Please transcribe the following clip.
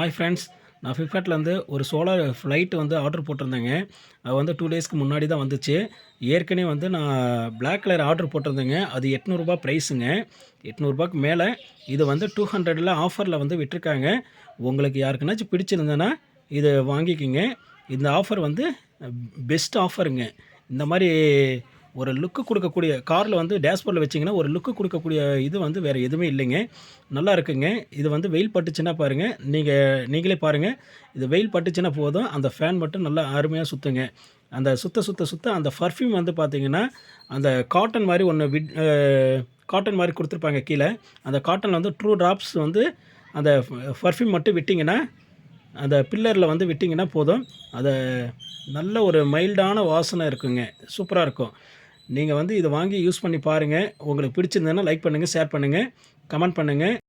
Hi friends, நான் ஃப்ளிப்கார்ட்லேருந்து ஒரு solar flight வந்து ஆர்டர் போட்டிருந்தேங்க. அது வந்து 2 டேஸ்க்கு முன்னாடி தான் வந்துச்சு. ஏற்கனவே வந்து நான் பிளாக் கலர் ஆர்டர் போட்டிருந்தேங்க. அது ரூ. 800 ப்ரைஸுங்க. ரூ. 800க்கு மேலே இது வந்து 200ல ஆஃபரில் வந்து விட்டுருக்காங்க. உங்களுக்கு யாருக்குனாச்சும் பிடிச்சிருந்ததுன்னா இதை வாங்கிக்கிங்க. இந்த ஆஃபர் வந்து பெஸ்ட் ஆஃபருங்க. இந்த மாதிரி ஒரு லுக்கு கொடுக்கக்கூடிய காரில் வந்து டேஷ்போர்டில் வச்சிங்கன்னா ஒரு லுக்கு கொடுக்கக்கூடிய இது வந்து வேறு எதுவுமே இல்லைங்க. நல்லா இருக்குங்க. இது வந்து வெயில் பட்டுச்சுன்னா பாருங்கள், நீங்களே பாருங்கள். இது வெயில் பட்டுச்சுன்னா போதும், அந்த ஃபேன் மட்டும் நல்லா அருமையாக சுற்றுங்க. அந்த சுத்த அந்த பர்ஃப்யூம் வந்து பார்த்திங்கன்னா, அந்த காட்டன் மாதிரி ஒன்று காட்டன் மாதிரி கொடுத்துருப்பாங்க கீழே. அந்த காட்டனில் வந்து ட்ரூ ட்ராப்ஸ் வந்து அந்த பர்ஃப்யூம் மட்டும் விட்டிங்கன்னா, அந்த பில்லரில் வந்து விட்டிங்கன்னா போதும். அதை நல்ல ஒரு மைல்டான வாசனை இருக்குங்க. சூப்பராக இருக்கும். நீங்கள் வந்து இதை வாங்கி யூஸ் பண்ணி பாருங்கள். உங்களுக்கு பிடிச்சிருந்ததுன்னா லைக் பண்ணுங்கள், ஷேர் பண்ணுங்கள், கமெண்ட் பண்ணுங்கள்.